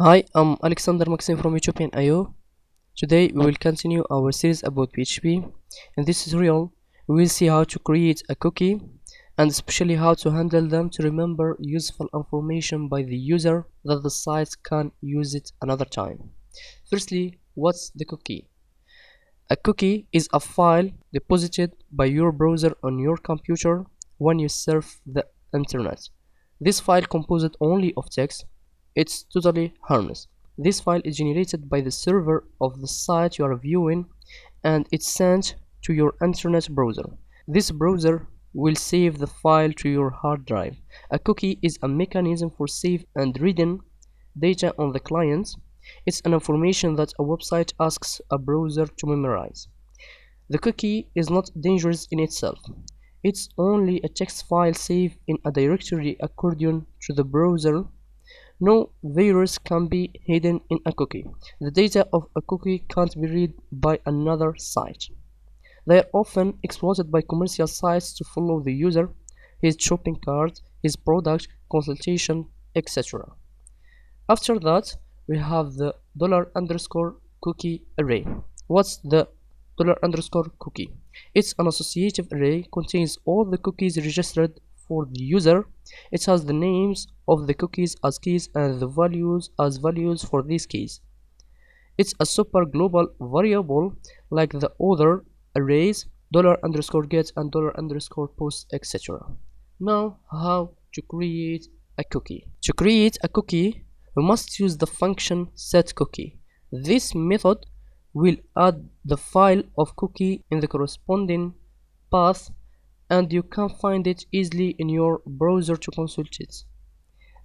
Hi, I'm Alexander Maxim from Ethiopian.io. Today we will continue our series about PHP. In this tutorial, we will see how to create a cookie and especially how to handle them to remember useful information by the user that the site can use it another time. Firstly, what's the cookie? A cookie is a file deposited by your browser on your computer when you surf the internet. This file composed only of text. It's totally harmless. This file is generated by the server of the site you are viewing and it's sent to your internet browser. This browser will save the file to your hard drive. A cookie is a mechanism for saving and reading data on the client. It's an information that a website asks a browser to memorize. The cookie is not dangerous in itself. It's only a text file saved in a directory according to the browser. No virus can be hidden in a cookie. The data of a cookie can't be read by another site. They are often exploited by commercial sites to follow the user, his shopping cart, his product, consultation, etc. After that, we have the $_cookie array. What's the $_cookie? It's an associative array, contains all the cookies registered for the user. It has the names of the cookies as keys and the values as values for these keys. It's a super global variable like the other arrays $_get and $_post, etc. Now, how to create a cookie? To create a cookie, we must use the function setCookie. This method will add the file of cookie in the corresponding path and you can find it easily in your browser to consult it.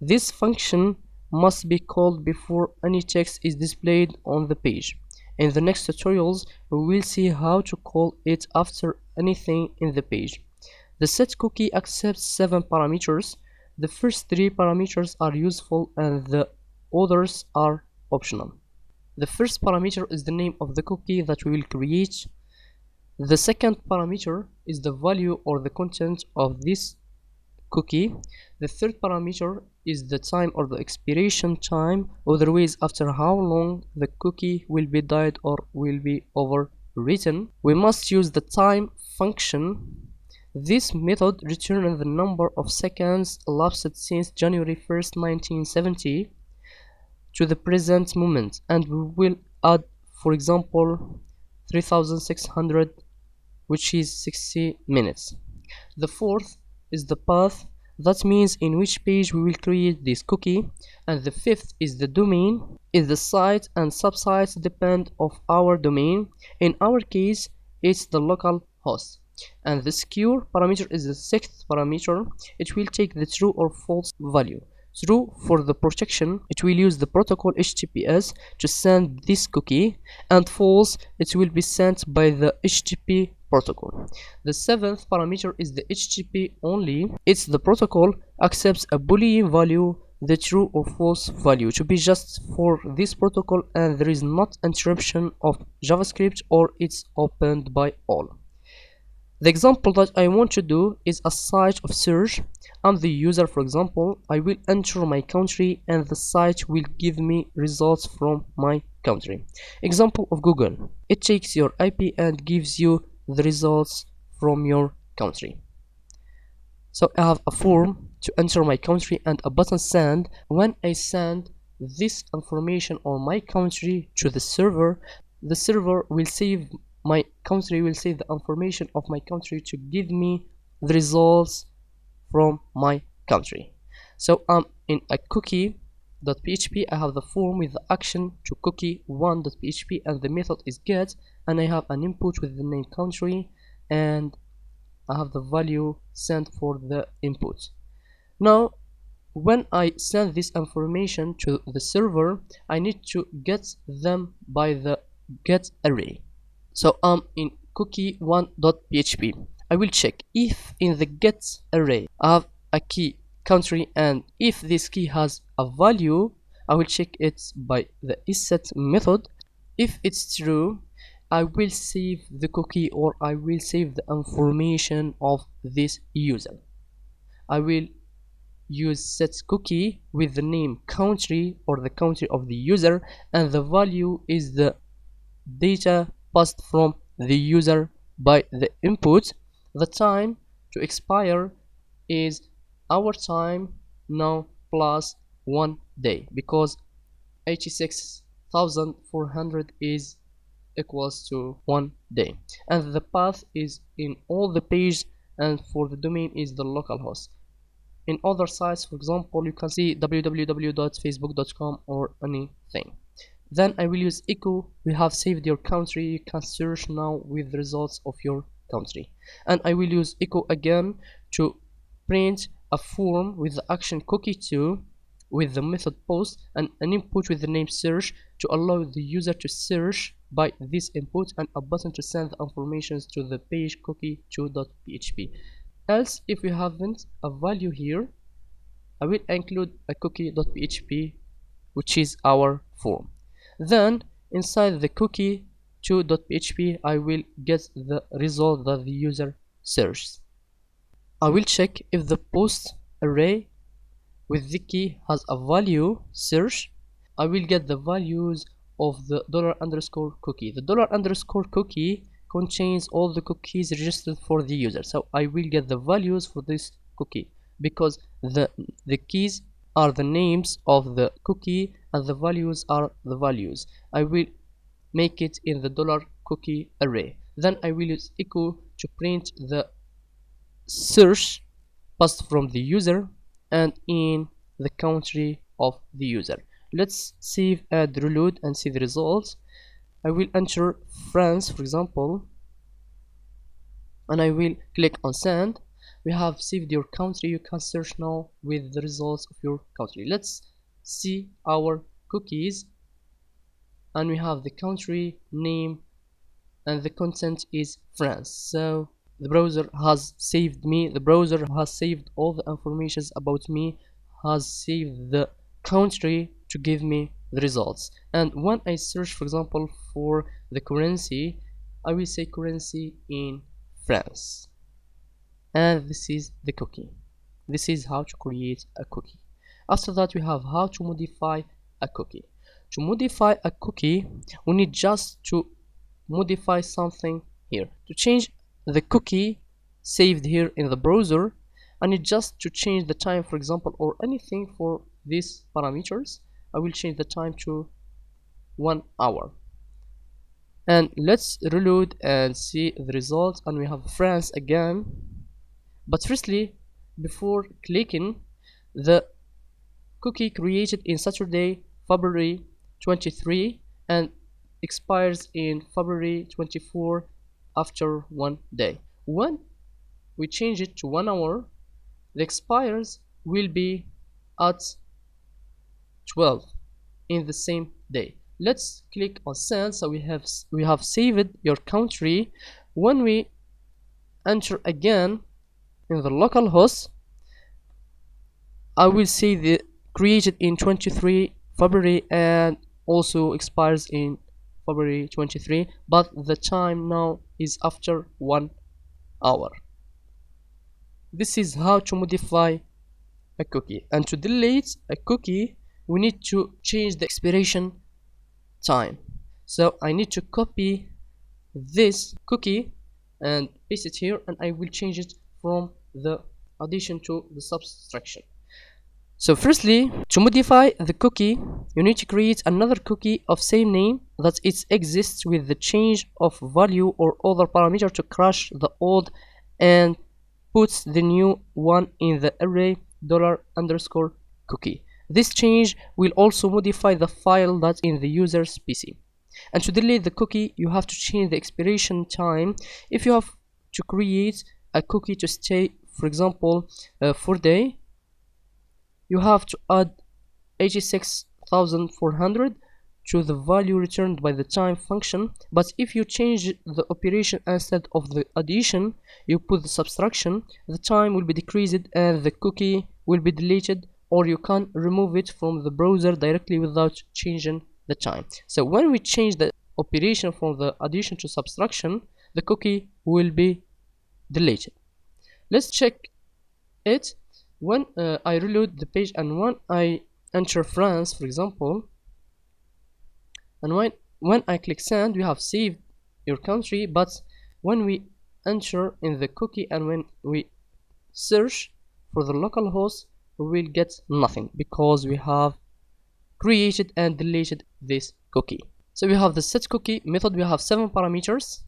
This function must be called before any text is displayed on the page. In the next tutorials, we will see how to call it after anything in the page. The setCookie accepts 7 parameters. The first 3 parameters are useful and the others are optional. The first parameter is the name of the cookie that we will create. The second parameter is the value or the content of this cookie. The third parameter is the time or the expiration time, otherwise after how long the cookie will be died or will be overwritten. We must use the time function. This method returns the number of seconds elapsed since January 1st, 1970 to the present moment, and we will add, for example, 3600, which is 60 minutes. The fourth is the path, that means in which page we will create this cookie, and the fifth is the domain. Is the site and subsites depend of our domain. In our case, it's the local host. And the secure parameter is the sixth parameter. It will take the true or false value. True for the protection, it will use the protocol HTTPS to send this cookie, and false, it will be sent by the HTTP protocol. The seventh parameter is the HTTP only. It's the protocol accepts a Boolean value, the true or false value, to be just for this protocol, and there is not interruption of JavaScript or it's opened by all. The example that I want to do is a site of search. I'm the user, for example. I will enter my country and the site will give me results from my country. Example of Google. It takes your IP and gives you the results from your country. So I have a form to enter my country and a button send. When I send this information on my country to the server will save my country, will save the information of my country to give me the results from my country. So in a cookie.php, I have the form with the action to cookie1.php and the method is get, and I have an input with the name country and I have the value sent for the input. Now when I send this information to the server, I need to get them by the get array. So in cookie1.php, I will check if in the get array I have a key country, and if this key has a value, I will check it by the isSet method. If it's true, I will save the cookie or I will save the information of this user. I will use set cookie with the name country or the country of the user, and the value is the data passed from the user by the input. The time to expire is our time now plus 1 day, because 86,400 is equals to 1 day, and the path is in all the page, and for the domain is the localhost. In other sites, for example, you can see www.facebook.com or anything. Then I will use echo. We have saved your country. You can search now with the results of your country. And I will use echo again to print a form with the action cookie 2 with the method post and an input with the name search to allow the user to search by this input, and a button to send the information to the page cookie 2.php. Else, if we haven't a value here, I will include a cookie.php, which is our form. Then inside the cookie 2.php, I will get the result that the user searches. I will check if the post array with the key has a value search. I will get the values of the $_cookie. The $_cookie contains all the cookies registered for the user, so I will get the values for this cookie, because the keys are the names of the cookie and the values are the values. I will make it in the $cookie array. Then I will use echo to print the search passed from the user and in the country of the user. Let's save and reload and see the results. I will enter France, for example, and I will click on send. We have saved your country. You can search now with the results of your country. Let's see our cookies, and we have the country name and the content is France. So the browser has saved me. The browser has saved all the information about me, has saved the country to give me the results. And when I search, for example, for the currency, I will say currency in France, and this is the cookie. This is how to create a cookie. After that, we have how to modify a cookie. To modify a cookie, we need just to modify something here. To change the cookie saved here in the browser, I need just to change the time, for example, or anything for these parameters. I will change the time to 1 hour. And let's reload and see the results, and we have France again. But firstly, before clicking, the cookie created in Saturday, February 23, and expires in February 24 after 1 day. When we change it to 1 hour, the expires will be at 12 in the same day. Let's click on send. So we have saved your country. When we enter again in the localhost, I will see the created in 23 February and also expires in February 23, but the time now is after 1 hour. This is how to modify a cookie. And to delete a cookie, we need to change the expiration time. So I need to copy this cookie and paste it here, and I will change it from the addition to the subtraction. So firstly, to modify the cookie, you need to create another cookie of same name that it exists with the change of value or other parameter to crash the old and puts the new one in the array $_cookie. This change will also modify the file that's in the user's PC. And to delete the cookie, you have to change the expiration time. If you have to create a cookie to stay, for example, 4 days, you have to add 86,400 to the value returned by the time function. But if you change the operation instead of the addition, you put the subtraction, the time will be decreased and the cookie will be deleted, or you can remove it from the browser directly without changing the time. So when we change the operation from the addition to subtraction, the cookie will be deleted. Let's check it. when I reload the page and when I enter France, for example, and when I click send, we have saved your country. But when we enter in the cookie and when we search for the local host, we will get nothing because we have created and deleted this cookie. So we have the set cookie method. We have 7 parameters.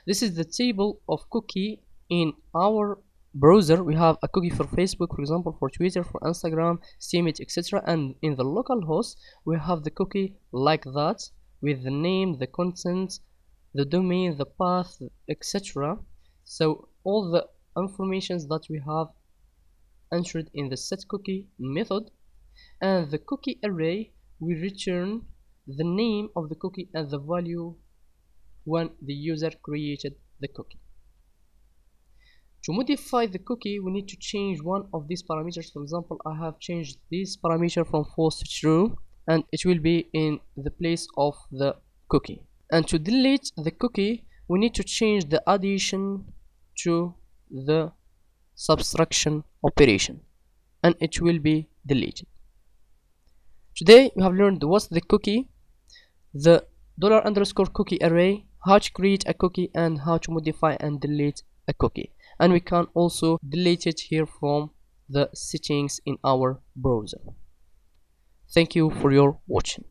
This is the table of cookie in our browser. We have a cookie for Facebook, for example, for Twitter, for Instagram, Steemit, etc. And in the local host, we have the cookie like that, with the name, the content, the domain, the path, etc. So all the informations that we have entered in the set cookie method. And the cookie array, we return the name of the cookie and the value when the user created the cookie. To modify the cookie, we need to change one of these parameters. For example, I have changed this parameter from false to true, and it will be in the place of the cookie. And to delete the cookie, we need to change the addition to the subtraction operation, and it will be deleted. Today we have learned what's the cookie, the $_cookie array, how to create a cookie, and how to modify and delete a cookie. And we can also delete it here from the settings in our browser. Thank you for your watching.